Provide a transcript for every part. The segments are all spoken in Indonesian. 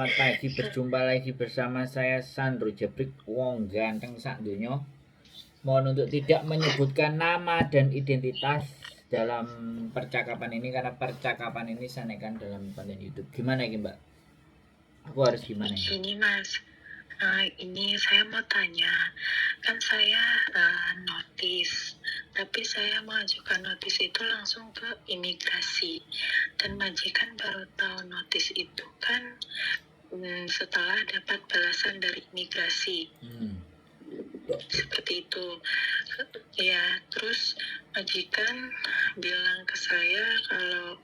Selamat pagi, berjumpa lagi bersama saya Sandro Jebrik, wong ganteng sak donya. Mohon untuk tidak menyebutkan nama dan identitas dalam percakapan ini karena percakapan ini saya naikkan dalam konten YouTube. Gimana ini, Mbak? Aku harus gimana ini? Ini Mas, ini saya mau tanya, kan saya notis, tapi saya mengajukan notis itu langsung ke imigrasi, dan majikan baru tahu notis itu kan setelah dapat balasan dari imigrasi. Seperti itu. Ya, terus majikan bilang ke saya kalau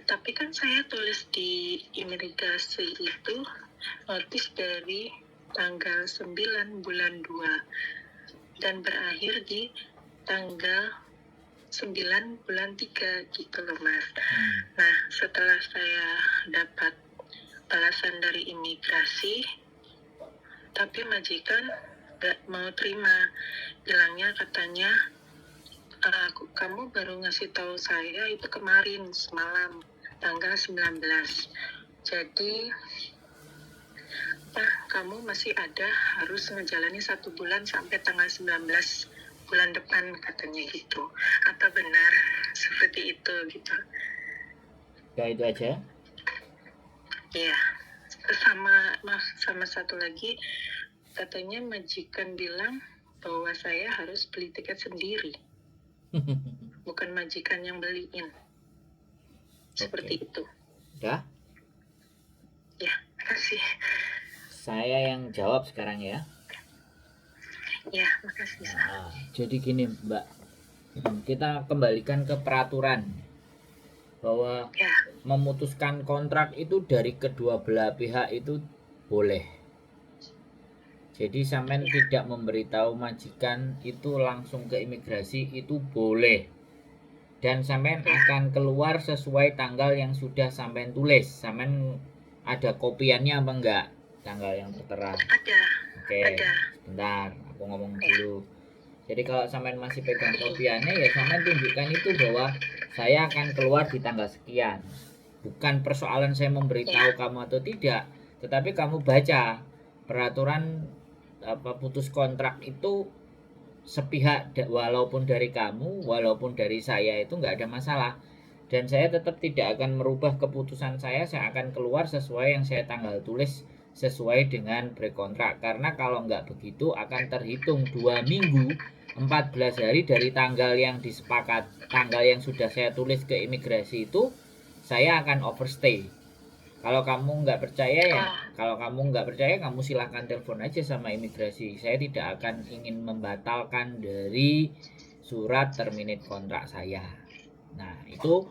tapi kan saya tulis di imigrasi itu notis dari tanggal 9 bulan 2 dan berakhir di tanggal 9 bulan 3 gitu loh Mas. Nah, setelah saya dapat balasan dari imigrasi, tapi majikan gak mau terima, bilangnya katanya kamu baru ngasih tahu saya itu kemarin semalam tanggal 19, jadi kamu masih ada harus menjalani 1 bulan sampai tanggal 19 bulan depan katanya gitu. Apa benar seperti itu gitu? Ya itu aja. Ya, sama satu lagi, katanya majikan bilang bahwa saya harus beli tiket sendiri. Bukan majikan yang beliin. Seperti itu. Udah? Ya, makasih. Saya yang jawab sekarang ya. Ya, makasih. Jadi gini, Mbak. Kita kembalikan ke peraturan bahwa memutuskan kontrak itu dari kedua belah pihak itu boleh. Jadi sampean tidak memberitahu majikan itu langsung ke imigrasi itu boleh. Dan sampean akan keluar sesuai tanggal yang sudah sampean tulis. Sampean ada kopiannya apa enggak? Tanggal yang tertera. Ada. Oke, sebentar, aku ngomong dulu. Jadi kalau sampean masih pegang kopiannya ya sampean tunjukkan itu bahwa saya akan keluar di tanggal sekian. Bukan persoalan saya memberitahu kamu atau tidak, tetapi kamu baca peraturan putus kontrak itu sepihak, walaupun dari kamu walaupun dari saya itu nggak ada masalah, dan saya tetap tidak akan merubah keputusan saya akan keluar sesuai yang saya tanggal tulis sesuai dengan prekontrak, karena kalau nggak begitu akan terhitung 2 minggu 14 hari dari tanggal yang disepakat, tanggal yang sudah saya tulis ke imigrasi itu saya akan overstay. Kalau kamu nggak percaya kamu silahkan telepon aja sama imigrasi. Saya tidak akan ingin membatalkan dari surat terminate kontrak saya. Nah itu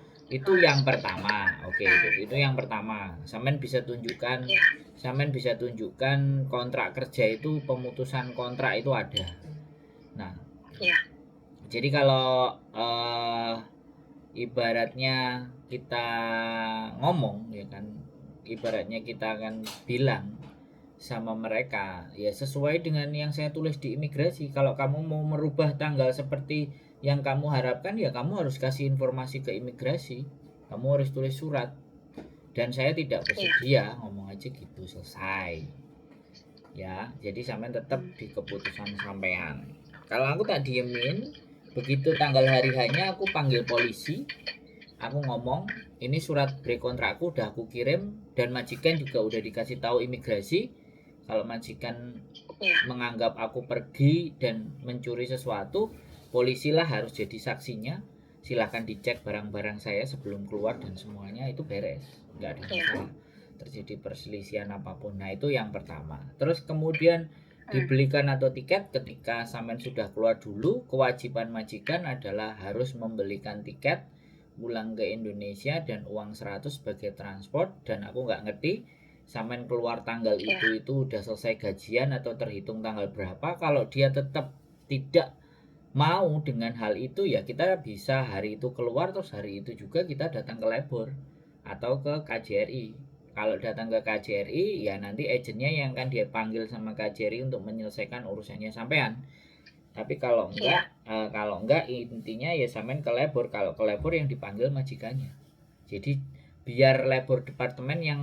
yang pertama. Oke, itu yang pertama. Sampean bisa tunjukkan kontrak kerja itu, pemutusan kontrak itu ada. Nah, jadi kalau ibaratnya kita ngomong ya kan, ibaratnya kita akan bilang sama mereka ya sesuai dengan yang saya tulis di imigrasi. Kalau kamu mau merubah tanggal seperti yang kamu harapkan ya kamu harus kasih informasi ke imigrasi, kamu harus tulis surat, dan saya tidak bersedia, ngomong aja gitu, selesai ya. Jadi sampean tetap di keputusan sampean. Kalau aku tak diemin, begitu tanggal hari hanya aku panggil polisi, aku ngomong ini surat pre-kontrakku udah aku kirim, dan majikan juga udah dikasih tahu imigrasi. Kalau majikan menganggap aku pergi dan mencuri sesuatu, polisilah harus jadi saksinya. Silahkan dicek barang-barang saya sebelum keluar dan semuanya itu beres, nggak ada masalah terjadi perselisihan apapun. Nah itu yang pertama. Terus kemudian dibelikan atau tiket, ketika sampean sudah keluar dulu, kewajiban majikan adalah harus membelikan tiket pulang ke Indonesia dan uang 100 sebagai transport. Dan aku nggak ngerti sampean keluar tanggal itu udah selesai gajian atau terhitung tanggal berapa. Kalau dia tetap tidak mau dengan hal itu ya kita bisa hari itu keluar, terus hari itu juga kita datang ke labor atau ke KJRI. Kalau datang ke KJRI ya nanti agennya yang akan dia panggil sama KJRI untuk menyelesaikan urusannya sampean. Tapi kalau enggak intinya ya sampean ke labor. Kalau ke labor yang dipanggil majikannya. Jadi biar labor departemen yang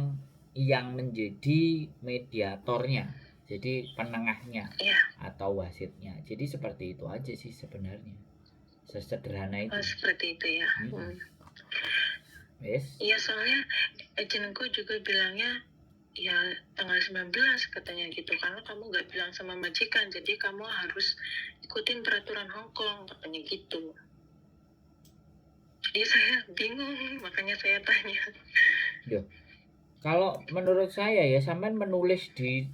yang menjadi mediatornya, jadi penengahnya Iya. atau wasitnya. Jadi seperti itu aja sih sebenarnya, sesederhana itu. Seperti itu ya. Yes. Iya, soalnya agenku juga bilangnya ya tanggal 19 katanya gitu, karena kamu nggak bilang sama majikan, jadi kamu harus ikutin peraturan Hong Kong katanya gitu. Jadi saya bingung, makanya saya tanya. Duh. Kalau menurut saya ya, sampean menulis di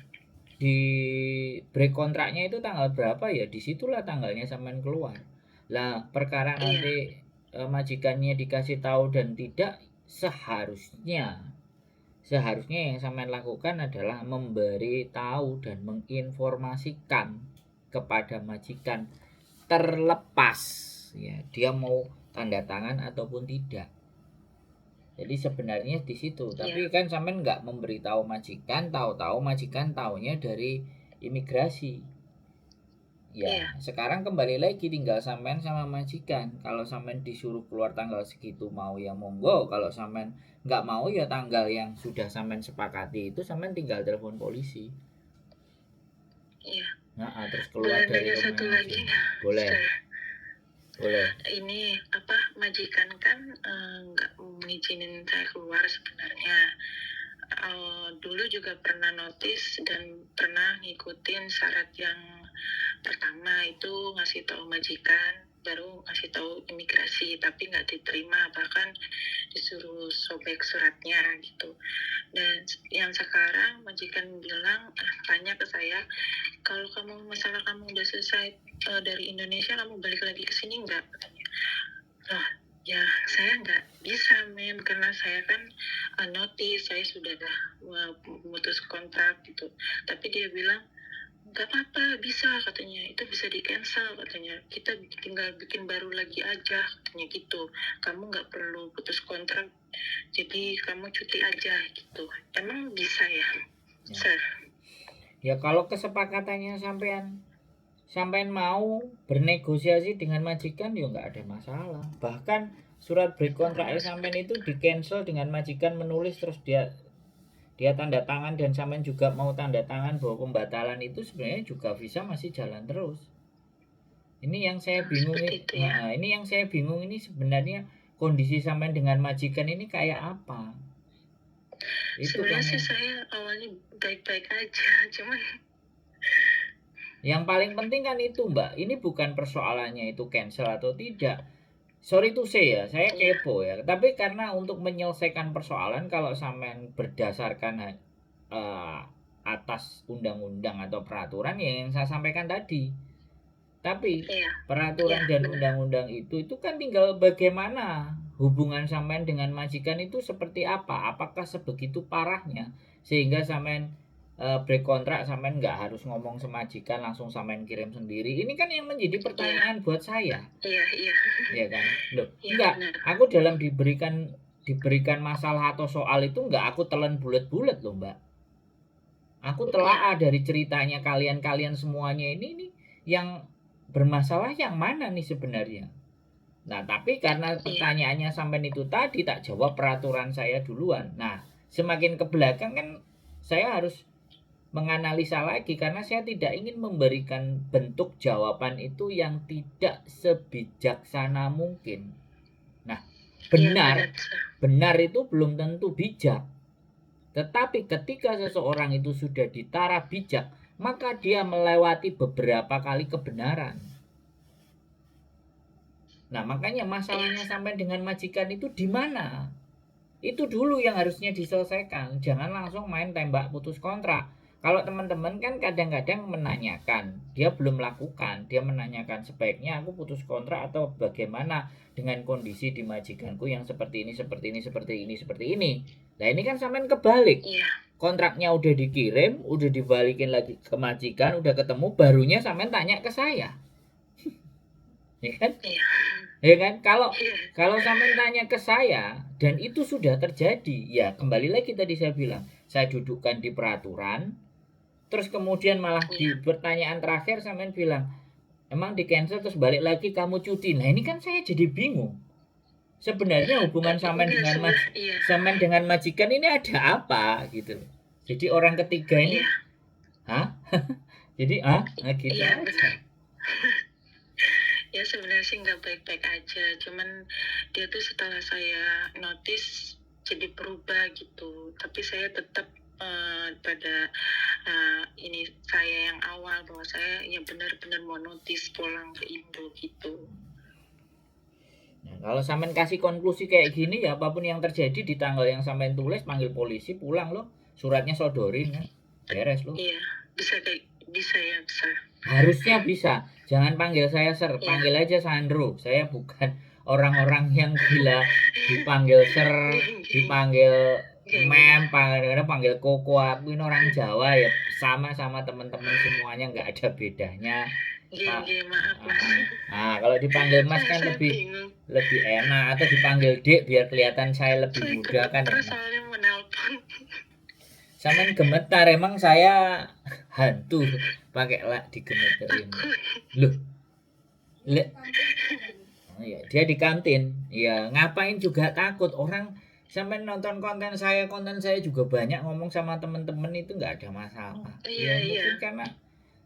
break kontraknya itu tanggal berapa ya, disitulah tanggalnya sampean keluar. Lah perkara nanti majikannya dikasih tahu dan tidak, seharusnya yang sampean lakukan adalah memberi tahu dan menginformasikan kepada majikan, terlepas ya dia mau tanda tangan ataupun tidak. Jadi sebenarnya di situ, tapi kan sampean nggak memberitahu majikan, tahu-tahu majikan taunya dari imigrasi. Ya, sekarang kembali lagi tinggal sampean sama majikan. Kalau sampean disuruh keluar tanggal segitu mau ya monggo, kalau sampean nggak mau ya tanggal yang sudah sampean sepakati itu sampean tinggal telepon polisi. Iya. Nah, terus keluar dari rumah satu lagi nggak? Boleh. Ini majikan kan nggak mengizinin saya keluar sebenarnya. Dulu juga pernah notis dan pernah ngikutin syarat yang pertama itu ngasih tahu majikan, baru ngasih tahu imigrasi, tapi nggak diterima, bahkan disuruh sobek suratnya gitu. Dan yang sekarang majikan bilang, tanya ke saya, kalau masalah kamu udah selesai dari Indonesia, kamu balik lagi ke sini nggak? Katanya. Loh, ya saya nggak bisa, mem, karena saya kan notice, saya sudah memutus kontrak gitu. Tapi dia bilang, nggak apa-apa, bisa katanya, itu bisa di cancel katanya, kita tinggal bikin baru lagi aja katanya gitu, kamu nggak perlu putus kontrak, jadi kamu cuti aja gitu. Emang bisa ya, Sir? Ya kalau kesepakatannya sampean mau bernegosiasi dengan majikan ya nggak ada masalah. Bahkan surat break kontraknya sampean itu di cancel dengan majikan menulis, terus dia tanda tangan dan sampean juga mau tanda tangan bahwa pembatalan itu sebenarnya juga visa masih jalan terus. Ini yang saya bingung ini yang saya bingung ini sebenarnya kondisi sampean dengan majikan ini kayak apa? Itu sebenarnya sih saya awalnya baik-baik aja, cuman yang paling penting kan itu, Mbak. Ini bukan persoalannya itu cancel atau tidak. Sorry to say ya, saya kepo ya. Tapi karena untuk menyelesaikan persoalan, kalau sampean berdasarkan atas undang-undang atau peraturan yang saya sampaikan tadi. Tapi peraturan dan undang-undang itu kan tinggal bagaimana hubungan sampean dengan majikan itu seperti apa. Apakah sebegitu parahnya sehingga sampean break kontrak, sampean nggak harus ngomong semajikan, langsung sampean kirim sendiri. Ini kan yang menjadi pertanyaan buat saya. Iya kan? Loh, enggak. Aku dalam diberikan masalah atau soal itu enggak aku telan bulat-bulat loh, Mbak. Aku telaah dari ceritanya kalian semuanya ini yang bermasalah yang mana nih sebenarnya. Nah, tapi karena pertanyaannya sampean itu tadi tak jawab peraturan saya duluan. Nah, semakin ke belakang kan saya harus menganalisa lagi karena saya tidak ingin memberikan bentuk jawaban itu yang tidak sebijaksana mungkin. Nah, benar itu belum tentu bijak. Tetapi ketika seseorang itu sudah ditara bijak, maka dia melewati beberapa kali kebenaran. Nah, makanya masalahnya sampai dengan majikan itu di mana? Itu dulu yang harusnya diselesaikan. Jangan langsung main tembak putus kontrak. Kalau teman-teman kan kadang-kadang menanyakan, dia belum lakukan, dia menanyakan sebaiknya aku putus kontrak atau bagaimana dengan kondisi di majikanku yang seperti ini. Nah, ini kan sampean kebalik. Kontraknya udah dikirim, udah dibalikin lagi ke majikan, udah ketemu, barunya sampean tanya ke saya. Ya kan? Ya kan? Kalau sampean tanya ke saya dan itu sudah terjadi, ya kembali lagi tadi saya bilang, saya dudukkan di peraturan. Terus kemudian malah di pertanyaan terakhir sampean bilang, emang di cancel terus balik lagi kamu cuti. Nah, ini kan saya jadi bingung. Sebenarnya hubungan Enggak, iya, sampean dengan majikan ini ada apa gitu. Jadi orang ketiga ini, iya, hah? Jadi nah gitu iya aja. benar. Ya sebenarnya sih nggak baik-baik aja, cuman dia tuh setelah saya notice jadi berubah gitu. Tapi saya tetap pada ini saya yang awal, bahwa saya yang benar-benar mau notice pulang ke Indo gitu. Nah, kalau sampean kasih konklusi kayak gini ya apapun yang terjadi di tanggal yang sampean tulis panggil polisi pulang loh. Suratnya sodorin kan. Beres loh. Iya, bisa ya, bisa. Harusnya bisa. Jangan panggil saya Sir, Iya. panggil aja Sandro. Saya bukan orang-orang yang gila dipanggil Sir, Geng, dipanggil geng, geng. Mem, panggil Koko. Aku ini orang Jawa ya sama-sama teman-teman semuanya nggak ada bedanya. Geng, Pak. geng, maaf mas. Kalau dipanggil Mas kan Saya lebih bingung. lebih enak atau dipanggil Dek biar kelihatan saya lebih Saya muda kan gemeter enak. soalnya menelpon. Sampean gemetar emang saya hantu pakai digemeterin. Takut. Loh, oh, ya, dia di kantin. Ya, ngapain juga takut orang sampai nonton konten saya juga banyak ngomong sama temen-temen itu nggak ada masalah. Iya, Ya iya. mungkin karena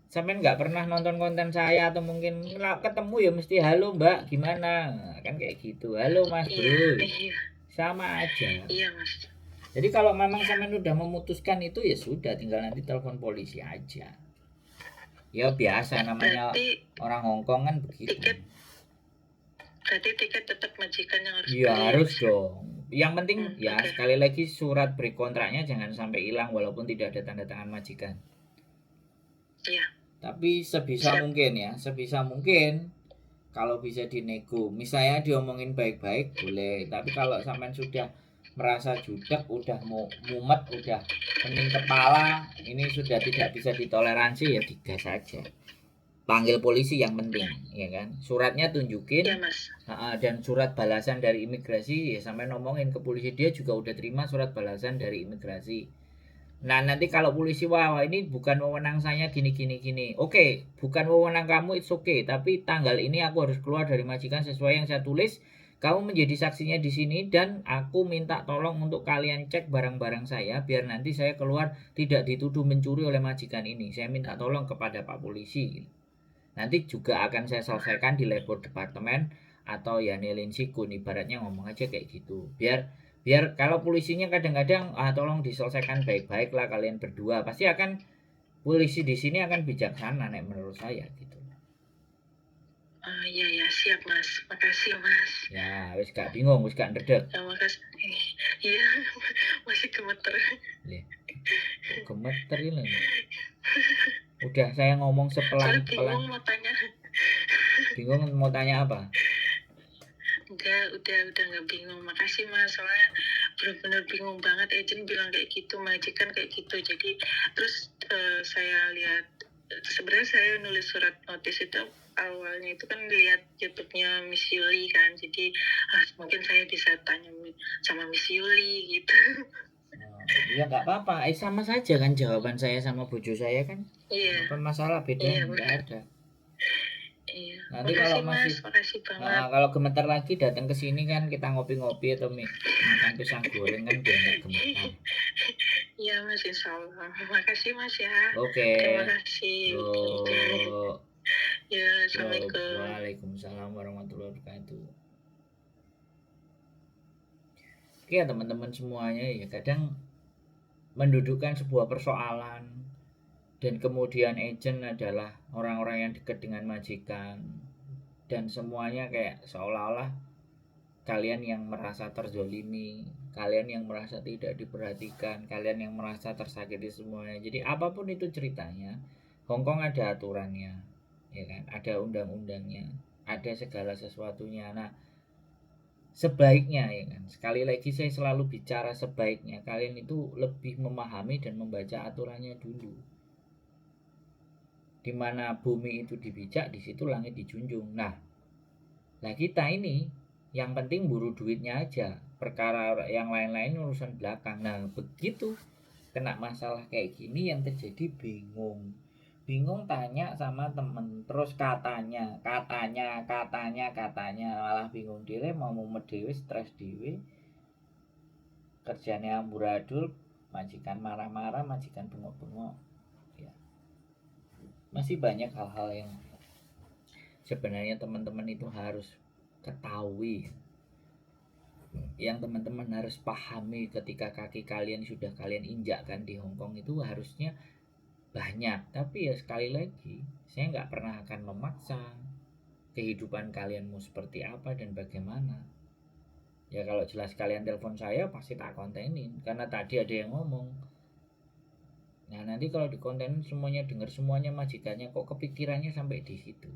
sampai nggak pernah nonton konten saya atau mungkin ketemu ya mesti halo mbak gimana nah, kan kayak gitu halo mas Iya, bro iya. sama aja. Iya mas. Jadi kalau memang Iya. sampai udah memutuskan itu ya sudah tinggal nanti telepon polisi aja. Ya biasa namanya Berarti orang Hongkong kan begitu. tiket tetap majikan yang harus Iya beli ya harus mas ya? dong. Yang penting ya Oke. sekali lagi surat break kontraknya jangan sampai hilang walaupun tidak ada tanda tangan majikan. Iya. Tapi sebisa Siap. mungkin ya, sebisa mungkin kalau bisa dinego, misalnya diomongin baik-baik boleh. Tapi kalau sampean sudah merasa judak, udah mumet, udah pening kepala, ini sudah tidak bisa ditoleransi ya digas saja. Panggil polisi yang penting, ya kan? Suratnya tunjukin, Iya mas. dan surat balasan dari imigrasi ya sampai ngomongin ke polisi dia juga udah terima surat balasan dari imigrasi. Nah nanti kalau polisi wah ini bukan wewenang saya gini gini gini. Oke, bukan wewenang kamu it's okay. Tapi tanggal ini aku harus keluar dari majikan sesuai yang saya tulis. Kamu menjadi saksinya di sini dan aku minta tolong untuk kalian cek barang-barang saya biar nanti saya keluar tidak dituduh mencuri oleh majikan ini. Saya minta tolong kepada Pak Polisi. Nanti juga akan saya selesaikan di labor departemen atau ya nilin sikun ibaratnya ngomong aja kayak gitu. Biar biar kalau polisinya kadang-kadang tolong diselesaikan baik-baik lah kalian berdua pasti akan polisi di sini akan bijaksana nek menurut saya gitu. Iya ya, siap mas. Makasih mas. Ya wis gak bingung wis gak ndredeg. Ya, makasih. Iya, masih gemeter. Gemeter ini. Udah saya ngomong sepelan-pelan. Bingung mau tanya apa? Enggak, udah nggak bingung. Makasih mas, soalnya benar-benar bingung banget. Agent bilang kayak gitu, majikan kayak gitu. Jadi terus saya lihat, sebenarnya saya nulis surat notis itu awalnya itu kan lihat YouTube-nya Miss Yuli kan. Jadi mungkin saya bisa tanya sama Miss Yuli gitu. Ya nggak apa-apa, sama saja kan jawaban saya sama bojo saya kan. Iya. Apa masalah bedanya? Nggak ada. Iya. Nanti Makasih kalau masih mas, makasih banget. kalau gemeter lagi datang ke sini kan kita ngopi-ngopi atau makan pisang goreng kan biar nggak gemetar. Iya mas, insya Allah. Makasih mas ya. Oke. Terima kasih. Yuk. Ya, assalamualaikum. Waalaikumsalam warahmatullahi wabarakatuh. Oke ya teman-teman semuanya ya kadang mendudukkan sebuah persoalan dan kemudian agent adalah orang-orang yang dekat dengan majikan dan semuanya kayak seolah-olah kalian yang merasa terzolimi, kalian yang merasa tidak diperhatikan, kalian yang merasa tersakiti semuanya. Jadi apapun itu ceritanya, Hongkong ada aturannya, ya kan? Ada undang-undangnya, ada segala sesuatunya. Nah, sebaiknya ya kan. Sekali lagi saya selalu bicara sebaiknya kalian itu lebih memahami dan membaca aturannya dulu. Di mana bumi itu dibijak, di situ langit dijunjung. Nah, kita ini yang penting buru duitnya aja. Perkara yang lain-lain urusan belakang. Nah, begitu kena masalah kayak gini yang terjadi bingung. bingung tanya sama temen, terus katanya malah bingung dhewe, mau mumet dhewe, stres dhewe, kerjanya amburadul, majikan marah-marah, majikan bengok-bengok. Ya, masih banyak hal-hal yang sebenarnya teman-teman itu harus ketahui, yang teman-teman harus pahami ketika kaki kalian sudah kalian injakkan di Hongkong itu harusnya banyak. Tapi ya sekali lagi, saya nggak pernah akan memaksa kehidupan kalian mau seperti apa dan bagaimana. Ya kalau jelas kalian telepon saya pasti tak kontenin, karena tadi ada yang ngomong, nah nanti kalau dikontenin semuanya dengar semuanya majikannya, kok kepikirannya sampai di situ.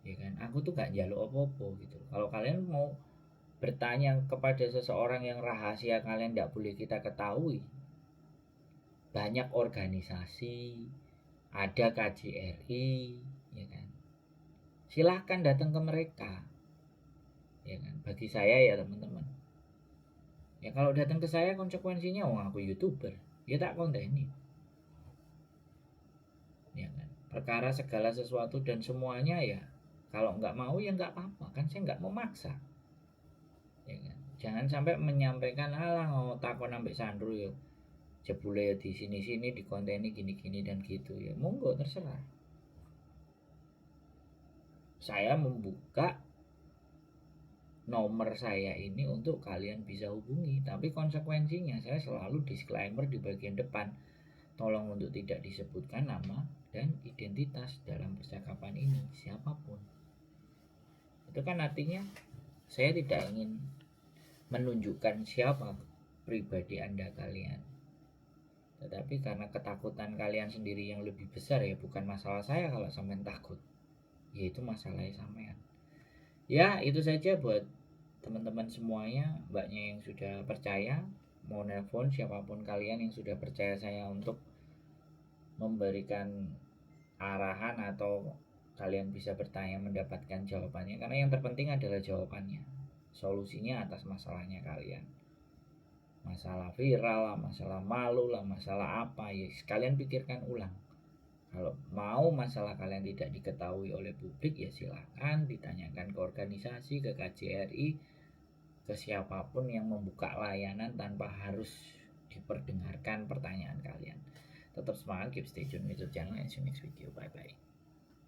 Ya kan, aku tuh gak njaluk apa-apa gitu. Kalau kalian mau bertanya kepada seseorang yang rahasia kalian tidak boleh kita ketahui, banyak organisasi, ada KJRI, ya kan, silahkan datang ke mereka, ya kan. Bagi saya ya teman-teman, ya kalau datang ke saya konsekuensinya, oh aku YouTuber, ya tak konteni, ya kan. Perkara segala sesuatu dan semuanya ya, kalau nggak mau ya nggak apa-apa, kan saya nggak memaksa, ya kan. Jangan sampai menyampaikan alah mau takon ambek Sandro ya, jebule di sini-sini di konteni gini-gini dan gitu, ya monggo terserah. Saya membuka nomor saya ini untuk kalian bisa hubungi, tapi konsekuensinya saya selalu disclaimer di bagian depan, tolong untuk tidak disebutkan nama dan identitas dalam percakapan ini siapapun. Itu kan artinya saya tidak ingin menunjukkan siapa pribadi Anda kalian, tetapi karena ketakutan kalian sendiri yang lebih besar, ya bukan masalah saya kalau sampean takut, yaitu masalahnya sampean. Ya itu saja buat teman-teman semuanya, mbaknya yang sudah percaya mau nelpon, siapapun kalian yang sudah percaya saya untuk memberikan arahan atau kalian bisa bertanya mendapatkan jawabannya, karena yang terpenting adalah jawabannya, solusinya atas masalahnya kalian. Masalah viral lah, masalah malu lah, masalah apa ya, kalian pikirkan ulang. Kalau mau masalah kalian tidak diketahui oleh publik, ya silakan ditanyakan ke organisasi, ke KJRI, ke siapapun yang membuka layanan tanpa harus diperdengarkan pertanyaan kalian. Tetap semangat, keep stay tune with the channel, and see you next video. Bye bye.